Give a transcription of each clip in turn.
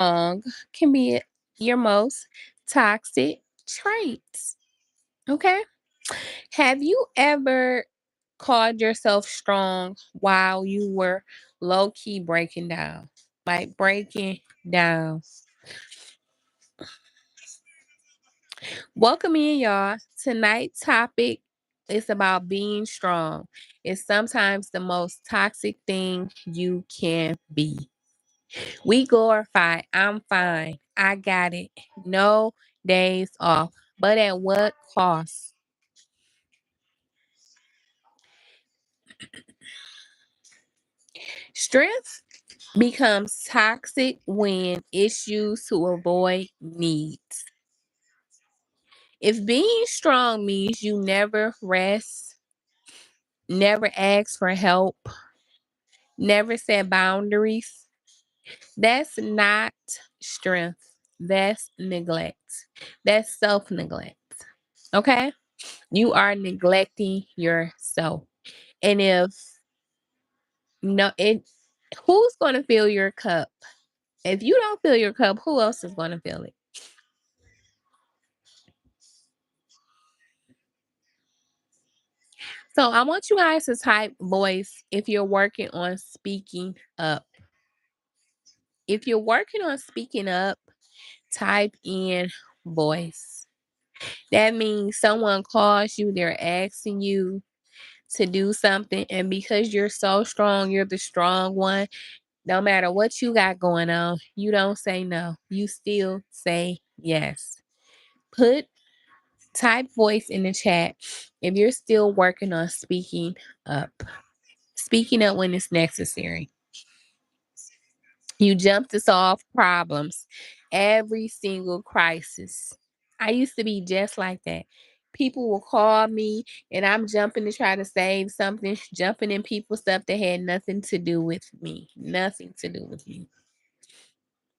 Strong can be your most toxic traits. Okay. Have you ever called yourself strong while you were low key breaking down? Like breaking down. Welcome in, y'all. Tonight's topic is about being strong. It's sometimes the most toxic thing you can be. We glorify, I'm fine, I got it, no days off. But at what cost? Strength becomes toxic when it's used to avoid needs. If being strong means you never rest, never ask for help, never set boundaries, that's not strength. That's neglect. That's self neglect. Okay? You are neglecting yourself. And if no, it who's going to fill your cup? If you don't fill your cup, who else is going to fill it? So I want you guys to type voice if you're working on speaking up. If you're working on speaking up, type in voice. That means someone calls you, they're asking you to do something, and because you're so strong, you're the strong one. No matter what you got going on, you don't say no. You still say yes. Put type voice in the chat if you're still working on speaking up. Speaking up when it's necessary. You jump to solve problems. Every single crisis. I used to be just like that. People will call me and I'm jumping to try to save something, jumping in people's stuff that had nothing to do with me. Nothing to do with me.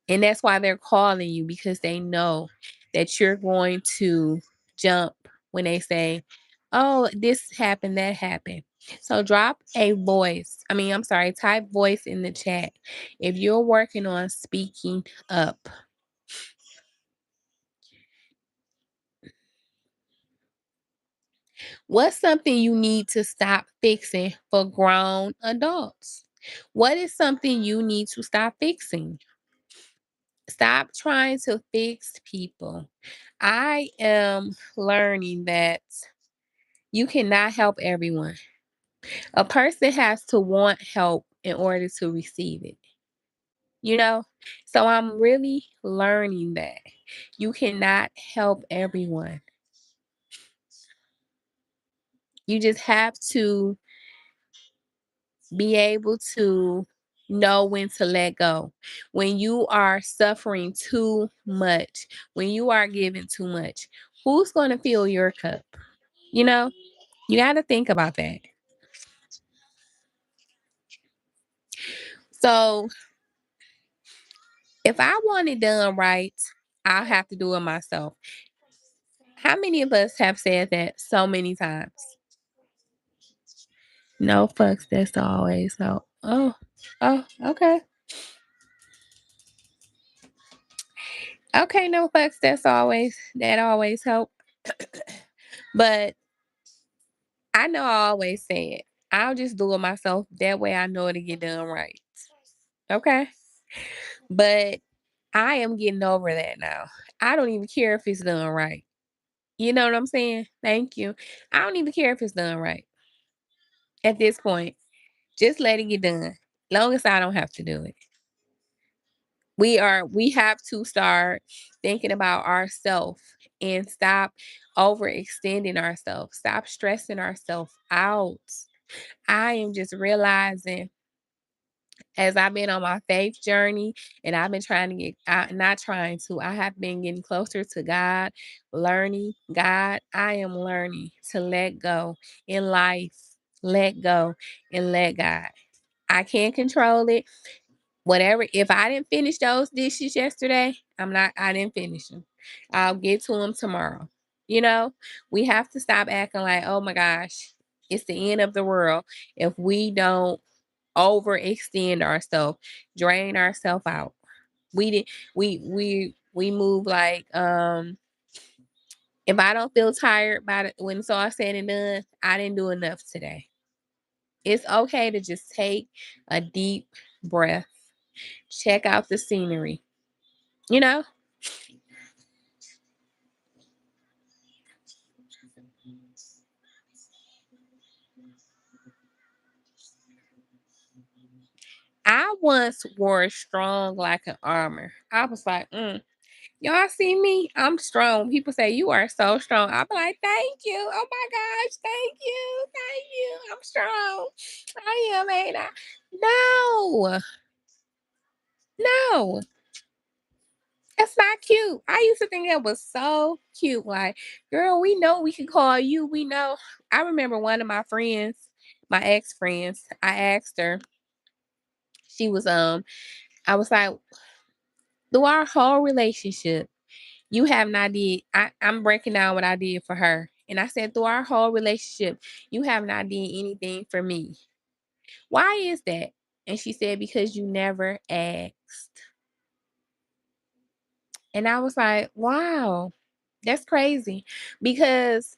And that's why they're calling you because they know that you're going to jump when they say, oh, this happened, that happened. So drop a voice. I'm sorry, type voice in the chat if you're working on speaking up. What's something you need to stop fixing for grown adults? What is something you need to stop fixing? Stop trying to fix people. I am learning that you cannot help everyone. A person has to want help in order to receive it, you know? So I'm really learning that you cannot help everyone. You just have to be able to know when to let go. When you are suffering too much, when you are giving too much, who's going to fill your cup? You know, you got to think about that. So, if I want it done right, I'll have to do it myself. How many of us have said that so many times? No fucks, that's always so. Oh, okay. Okay, no fucks, that always help. But I know I always say it. I'll just do it myself. That way I know it'll get done right. Okay. But I am getting over that now. I don't even care if it's done right. You know what I'm saying? Thank you. I don't even care if it's done right at this point. Just let it get done. Long as I don't have to do it. We have to start thinking about ourselves and stop overextending ourselves. Stop stressing ourselves out. I am just realizing as I've been on my faith journey and I've been trying to get not trying to, I have been getting closer to God, learning God. I am learning to let go in life, let go and let God. I can't control it. Whatever, if I didn't finish those dishes yesterday, I didn't finish them. I'll get to them tomorrow. You know, we have to stop acting like, oh my gosh, it's the end of the world if we don't overextend ourselves, drain ourselves out. We did we move like if I don't feel tired by when it's all said and done, I didn't do enough today. It's okay to just take a deep breath, check out the scenery, you know? I once wore strong like an armor. I was like, y'all see me? I'm strong. People say you are so strong. I'm like, thank you. Oh my gosh, thank you. Thank you. I'm strong. I am, ain't I? No, no. That's not cute. I used to think that was so cute. Like, girl, we know we can call you. We know. I remember one of my friends, my ex friends. I asked her. She was I was like, through our whole relationship, you have not did. I'm breaking down what I did for her, and I said through our whole relationship, you have not did anything for me. Why is that? And she said because you never asked. And I was like, wow, that's crazy because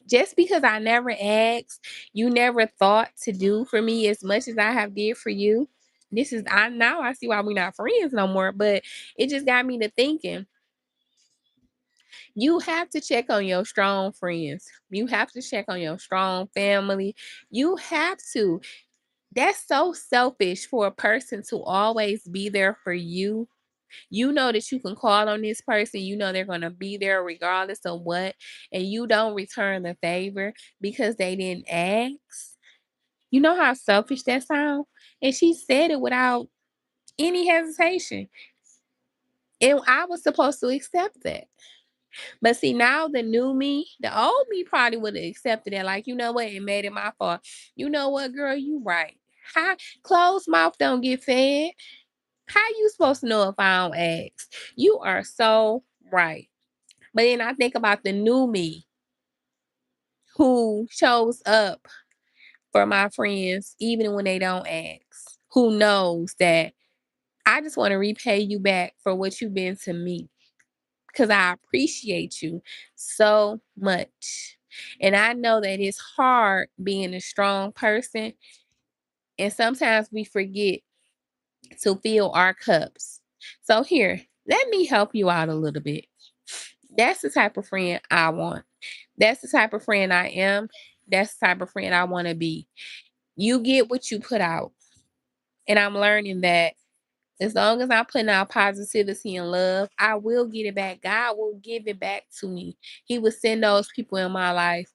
just because I never asked, you never thought to do for me as much as I have did for you. This is I now I see why we're not friends no more, but it just got me to thinking. You have to check on your strong friends. You have to check on your strong family. You have to. That's so selfish for a person to always be there for you. You know that you can call on this person. You know they're going to be there regardless of what. And you don't return the favor because they didn't ask. You know how selfish that sounds? And she said it without any hesitation. And I was supposed to accept that. But see, now the new me, the old me probably would have accepted it. Like, you know what? It made it my fault. You know what, girl? You right. How closed mouth don't get fed. How you supposed to know if I don't ask? You are so right. But then I think about the new me who shows up for my friends even when they don't ask. Who knows that I just want to repay you back for what you've been to me because I appreciate you so much. And I know that it's hard being a strong person. And sometimes we forget to fill our cups. So, here, let me help you out a little bit. That's the type of friend I want. That's the type of friend I am. That's the type of friend I want to be. You get what you put out. And I'm learning that as long as I'm putting out positivity and love, I will get it back. God will give it back to me. He will send those people in my life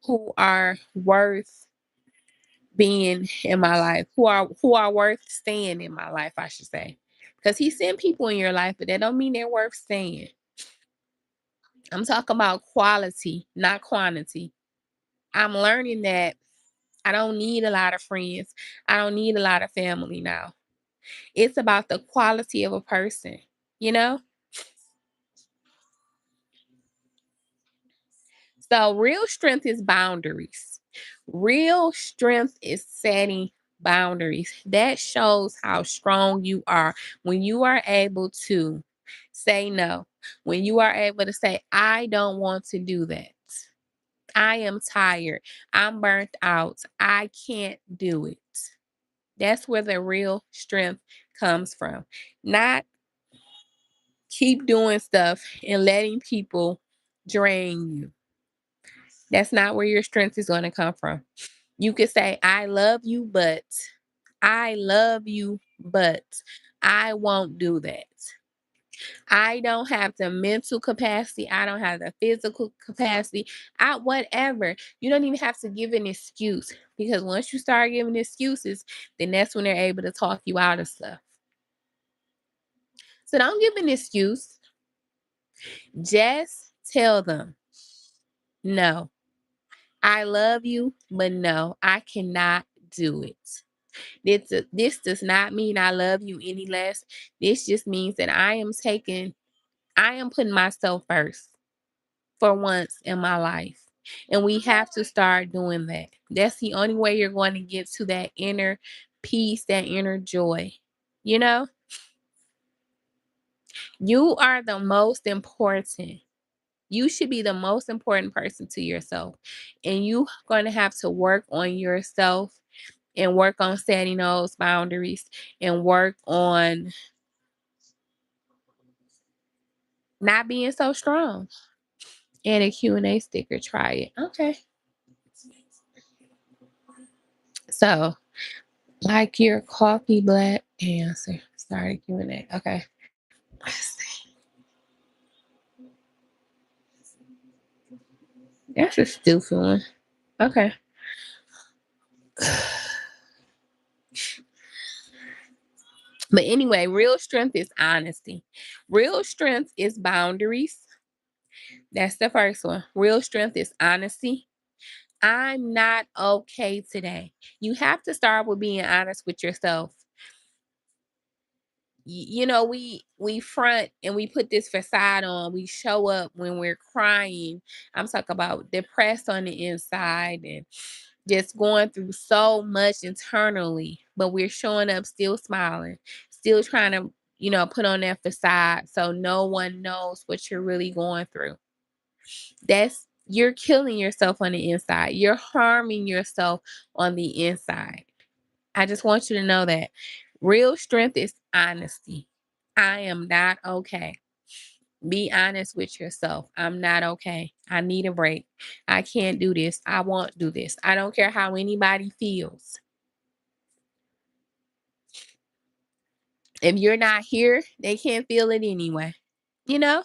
who are worth being in my life, who are worth staying in my life, I should say. Because he sent people in your life, but that don't mean they're worth staying. I'm talking about quality, not quantity. I'm learning that I don't need a lot of friends. I don't need a lot of family now. It's about the quality of a person, you know? So, real strength is boundaries. Real strength is setting boundaries. That shows how strong you are when you are able to say no, when you are able to say, I don't want to do that. I am tired. I'm burnt out. I can't do it. That's where the real strength comes from. Not keep doing stuff and letting people drain you. That's not where your strength is going to come from. You could say, I love you, but I love you, but I won't do that. I don't have the mental capacity. I don't have the physical capacity. I whatever. You don't even have to give an excuse because once you start giving excuses, then that's when they're able to talk you out of stuff. So don't give an excuse. Just tell them, no, I love you, but no, I cannot do it. This does not mean I love you any less. This just means that I am putting myself first for once in my life. And we have to start doing that. That's the only way you're going to get to that inner peace, that inner joy. You know? You are the most important. You should be the most important person to yourself. And you going to have to work on yourself and work on setting those boundaries and work on not being so strong. And a Q&A sticker, try it. Okay. So, like your coffee black answer. Sorry, Q&A. Okay. Let's see. That's a stupid one. Okay. But anyway, real strength is honesty. Real strength is boundaries. That's the first one. Real strength is honesty. I'm not okay today. You have to start with being honest with yourself. You know, we front and we put this facade on. We show up when we're crying. I'm talking about depressed on the inside and just going through so much internally, but we're showing up still smiling, still trying to, put on that facade so no one knows what you're really going through. You're killing yourself on the inside. You're harming yourself on the inside. I just want you to know that real strength is honesty. I am not okay. Be honest with yourself. I'm not okay. I need a break. I can't do this. I won't do this. I don't care how anybody feels. If you're not here, they can't feel it anyway. You know?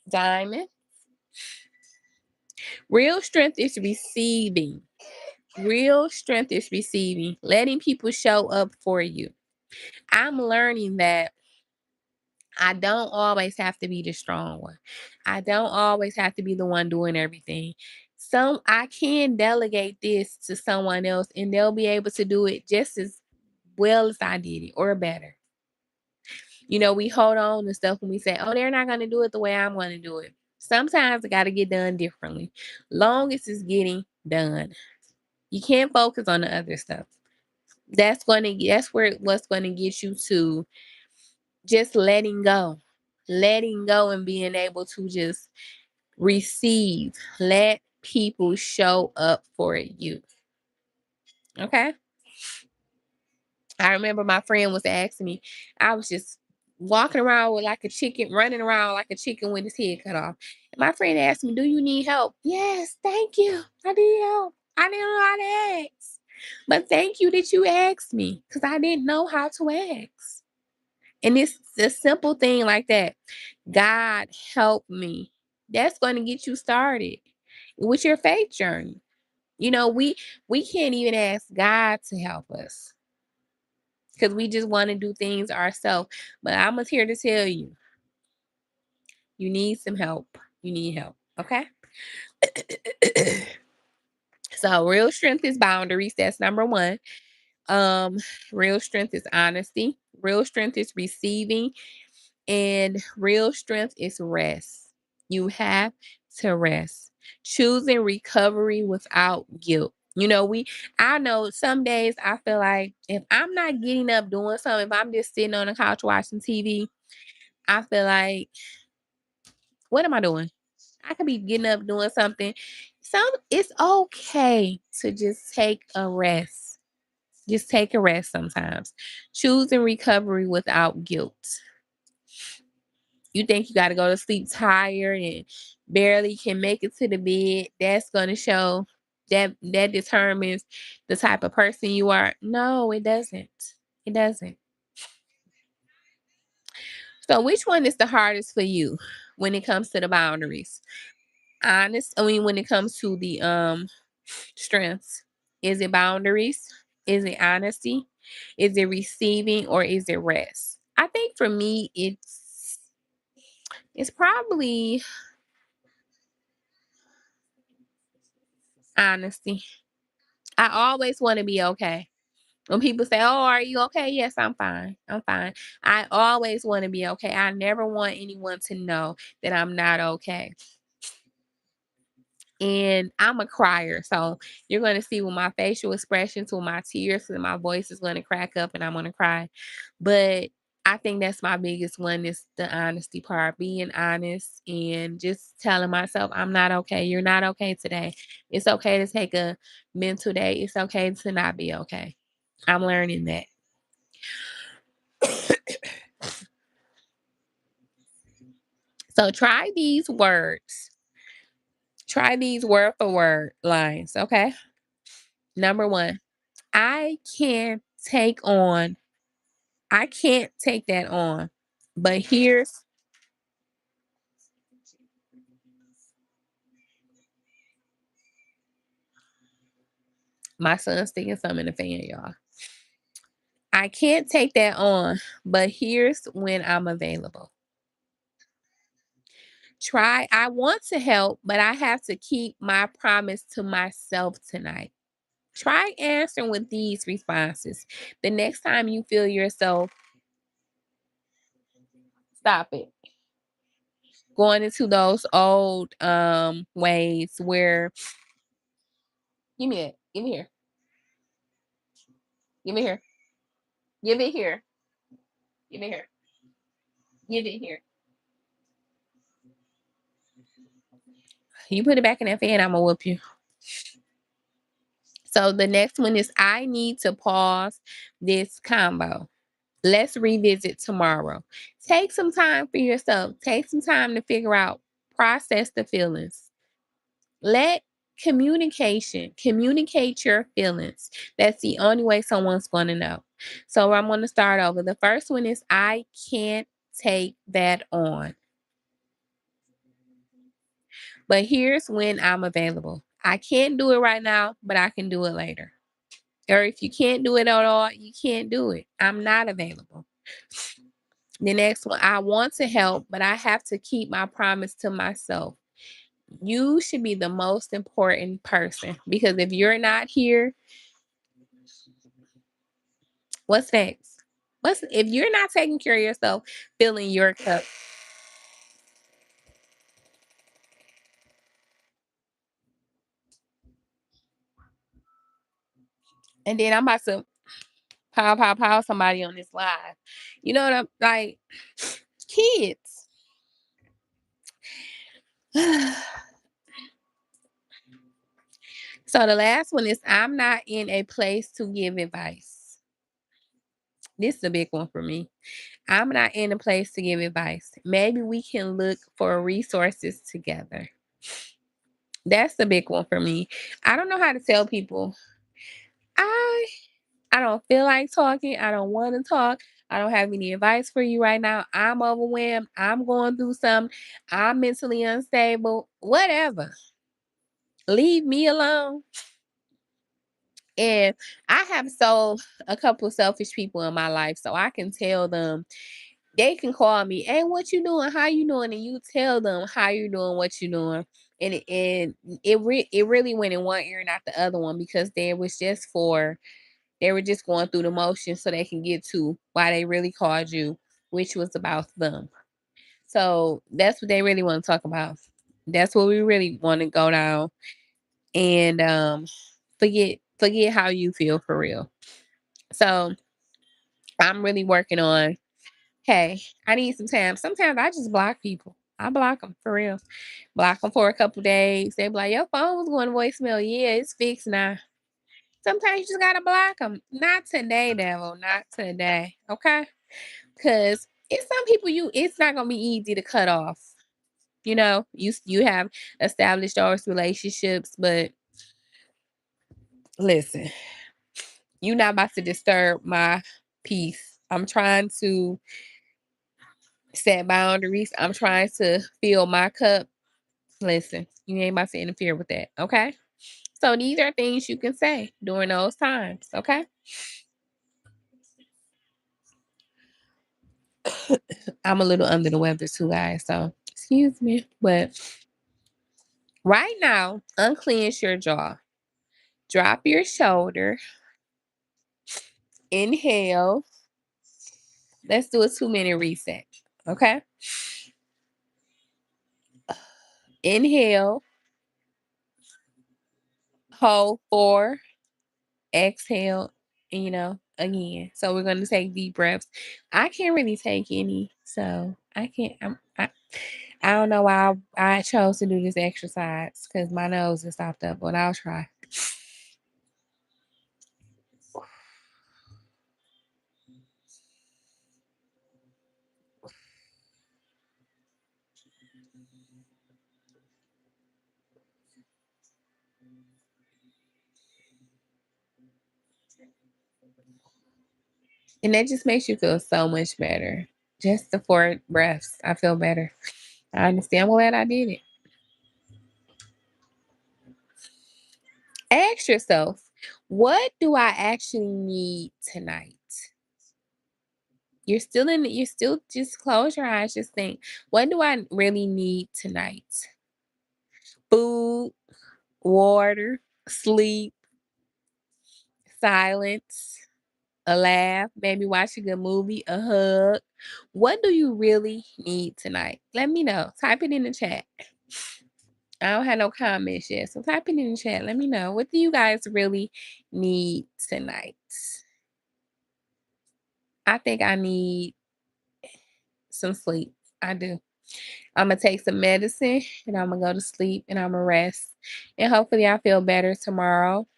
Diamond. Real strength is receiving. Real strength is receiving, letting people show up for you. I'm learning that I don't always have to be the strong one. I don't always have to be the one doing everything. I can delegate this to someone else and they'll be able to do it just as well as I did it or better. We hold on to stuff when we say, "Oh, they're not going to do it the way I'm going to do it." Sometimes it got to get done differently. Long as it's getting done. You can't focus on the other stuff. That's where what's going to get you to just letting go. Letting go and being able to just receive. Let people show up for you. Okay? I remember my friend was asking me, I was just walking around with like a chicken, running around like a chicken with his head cut off. And my friend asked me, "Do you need help?" "Yes, thank you. I need help. I didn't know how to ask. But thank you that you asked me because I didn't know how to ask." And it's a simple thing like that. God help me. That's going to get you started with your faith journey. We can't even ask God to help us because we just want to do things ourselves. But I'm just here to tell you, you need some help. You need help. Okay. So real strength is boundaries. That's number one. Um, Real strength is honesty. Real strength is receiving. And real strength is rest. You have to rest. Choosing recovery without guilt. I know some days I feel like if I'm not getting up doing something, if I'm just sitting on the couch watching TV, I feel like, what am I doing? I could be getting up doing something. It's okay to just take a rest. Just take a rest sometimes. Choosing recovery without guilt. You think you got to go to sleep tired and barely can make it to the bed, that's going to show that determines the type of person you are. No, it doesn't. It doesn't. So which one is the hardest for you when it comes to the boundaries? When it comes to the strengths, is it boundaries? Is it honesty? Is it receiving or is it rest? I think for me it's probably honesty. I always want to be okay. When people say, "Oh, are you okay?" Yes, I'm fine. I'm fine. I always want to be okay. I never want anyone to know that I'm not okay. And I'm a crier. So you're going to see with my facial expressions, with my tears, and my voice is going to crack up and I'm going to cry. But I think that's my biggest one is the honesty part, being honest and just telling myself, I'm not okay. You're not okay today. It's okay to take a mental day. It's okay to not be okay. I'm learning that. So try these words. Try these word for word lines. Okay. Number one, I can't take on. I can't take that on. But here's my son sticking something in the fan, y'all. I can't take that on, but here's when I'm available. Try, I want to help, but I have to keep my promise to myself tonight. Try answering with these responses. The next time you feel yourself, stop it. Going into those old ways where give me it, give me here, give me here, give it here, give it here, give it here. You put it back in that fan, I'm gonna whoop you. So the next one is I need to pause this combo. Let's revisit tomorrow. Take some time for yourself. Take some time to figure out, process the feelings. Let communicate your feelings. That's the only way someone's going to know. So I'm going to start over. The first one is I can't take that on. But here's when I'm available. I can't do it right now, but I can do it later. Or if you can't do it at all, you can't do it. I'm not available. The next one, I want to help, but I have to keep my promise to myself. You should be the most important person because if you're not here, what's next? What's if you're not taking care of yourself, filling your cup, and then I'm about to pow somebody on this live. You know what I'm like? Kids. So the last one is I'm not in a place to give advice. This is a big one for me. I'm not in a place to give advice. Maybe we can look for resources together. That's the big one for me. I don't know how to tell people. I I don't feel like talking. I don't want to talk. I don't have any advice for you right now. I'm overwhelmed. I'm going through some. I'm mentally unstable. Whatever. Leave me alone. And I have so a couple selfish people in my life, so I can tell them they can call me, "Hey, what you doing? How you doing?" And you tell them how you doing, what you doing, and it really went in one ear and not the other one because they were just going through the motions so they can get to why they really called you, which was about them. So that's what they really want to talk about. That's what we really want to go down and forget how you feel for real. So I'm really working on, hey, I need some time. Sometimes I just block people. I block them for real. Block them for a couple days. They be like, your phone was going to voicemail. Yeah, it's fixed now. Sometimes you just gotta block them. Not today, devil. Not today. Okay? Because it's some people it's not gonna be easy to cut off. You have established those relationships, but listen, you're not about to disturb my peace. I'm trying to set boundaries. I'm trying to fill my cup. Listen, you ain't about to interfere with that. Okay? So these are things you can say during those times. Okay? I'm a little under the weather too, guys. So excuse me. But right now, unclench your jaw. Drop your shoulder. Inhale. Let's do a 2-minute reset. Okay. Inhale. Hold 4. Exhale. And, again. So we're gonna take deep breaths. I can't really take any, so I can't. I don't know why I chose to do this exercise because my nose is stopped up, but I'll try. And that just makes you feel so much better. Just the 4 breaths, I feel better. I understand. I'm glad I did it. Ask yourself, what do I actually need tonight? You're still just close your eyes, just think, what do I really need tonight? Food, water, sleep, silence, a laugh, maybe watch a good movie, a hug. What do you really need tonight? Let me know. Type it in the chat. I don't have no comments yet, so type it in the chat. Let me know. What do you guys really need tonight? I think I need some sleep. I do. I'm gonna take some medicine and I'm gonna go to sleep and I'm gonna rest. And hopefully I feel better tomorrow.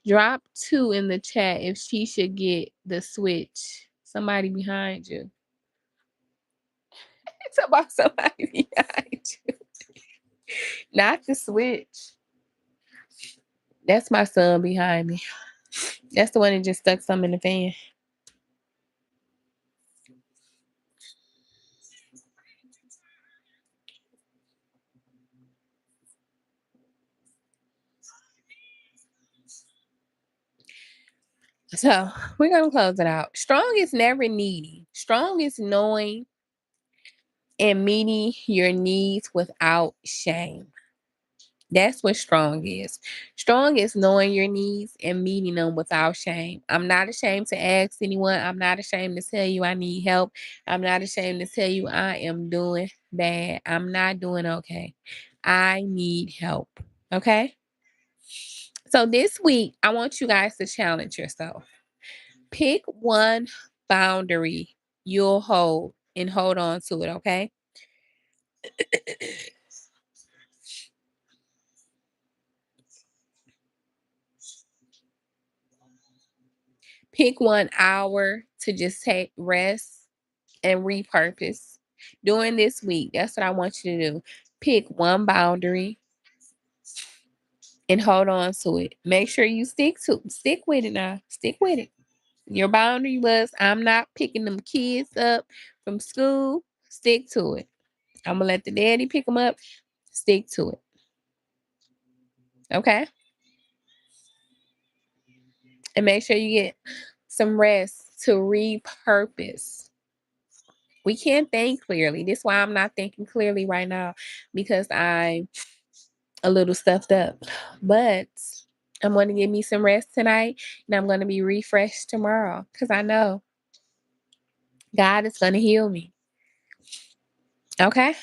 Drop 2 in the chat if she should get the switch. Somebody behind you. It's about somebody behind you. Not the switch. That's my son behind me. That's the one that just stuck something in the fan. So we're gonna close it out. Strong is never needy. Strong is knowing and meeting your needs without shame. That's what strong is. Strong is knowing your needs and meeting them without shame. I'm not ashamed to ask anyone. I'm not ashamed to tell you I need help. I'm not ashamed to tell you I am doing bad. I'm not doing okay. I need help. Okay? So this week, I want you guys to challenge yourself. Pick one boundary you'll hold and hold on to it, okay? Pick 1 hour to just take rest and repurpose. During this week, that's what I want you to do. Pick one boundary and hold on to it. Make sure you stick with it now. Stick with it. Your boundary was I'm not picking them kids up from school. Stick to it. I'm gonna let the daddy pick them up. Stick to it. Okay? And make sure you get some rest to repurpose. We can't think clearly. This is why I'm not thinking clearly right now because I'm a little stuffed up. But I'm going to give me some rest tonight and I'm going to be refreshed tomorrow because I know God is going to heal me. Okay?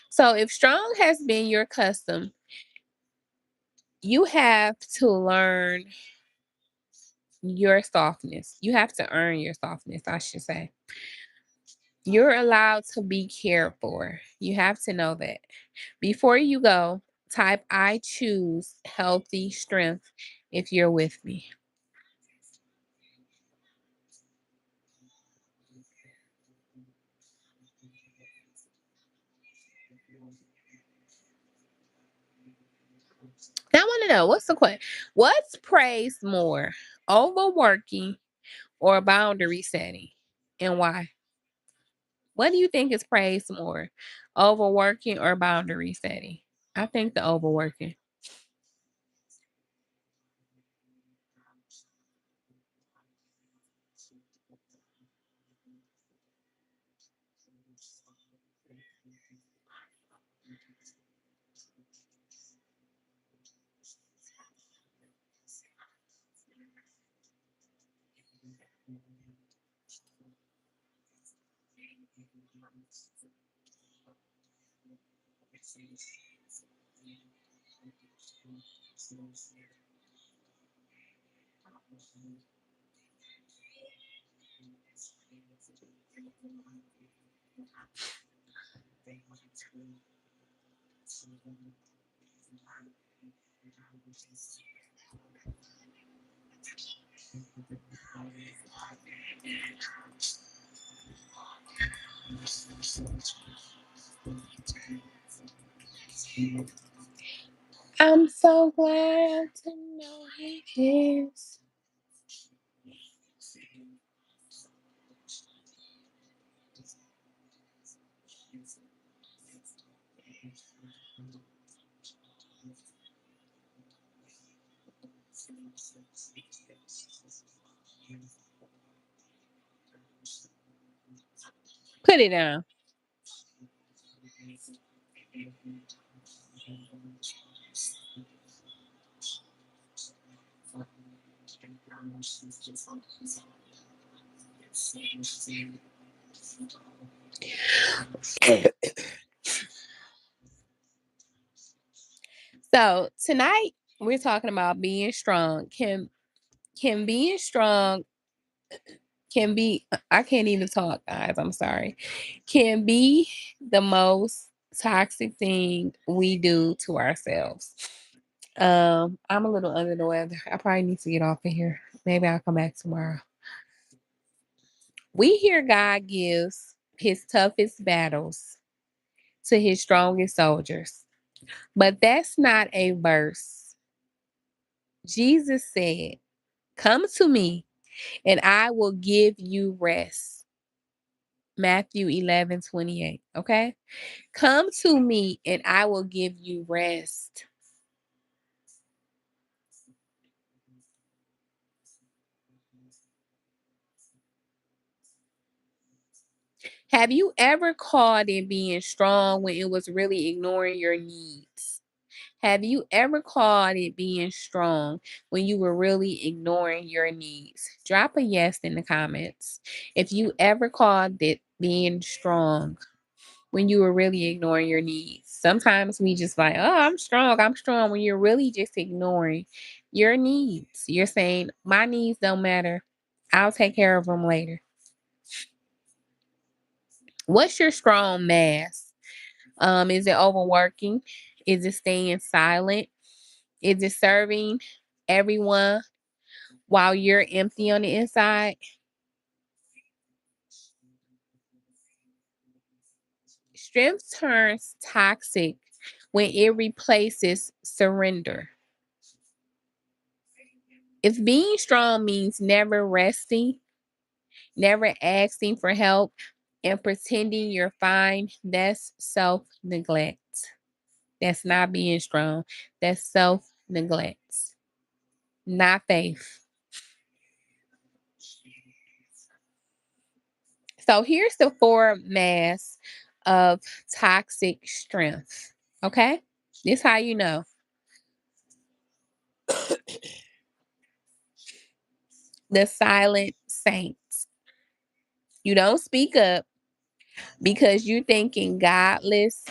So if strong has been your custom, you have to learn your softness. You have to earn your softness, I should say. You're allowed to be cared for. You have to know that. Before you go, type I choose healthy strength if you're with me. Now I want to know what's the question? What's praised more? Overworking or boundary setting? And why? What do you think is praised more? Overworking or boundary setting? I think the overworking. I'm so glad to know he cares. Put it down. So tonight we're talking about being strong. Can being strong can be I can't even talk, guys. I'm sorry. Can be the most toxic thing we do to ourselves. I'm a little under the weather. I probably need to get off of here. Maybe I'll come back tomorrow. We hear God gives his toughest battles to his strongest soldiers. But that's not a verse. Jesus said, "Come to me and I will give you rest." Matthew 11:28. Okay? Come to me and I will give you rest. Have you ever called it being strong when it was really ignoring your needs? Have you ever called it being strong when you were really ignoring your needs? Drop a yes in the comments. If you ever called it being strong when you were really ignoring your needs. Sometimes we just like, oh, I'm strong, when you're really just ignoring your needs. You're saying, my needs don't matter. I'll take care of them later. What's your strong mass? Is it overworking? Is it staying silent? Is it serving everyone while you're empty on the inside? Strength turns toxic when it replaces surrender. If being strong means never resting, never asking for help, and pretending you're fine, that's self neglect. That's not being strong. That's self neglect, not faith. So here's the four mass of toxic strength. Okay? This how you know. The silent saints. You don't speak up because you're thinking godless.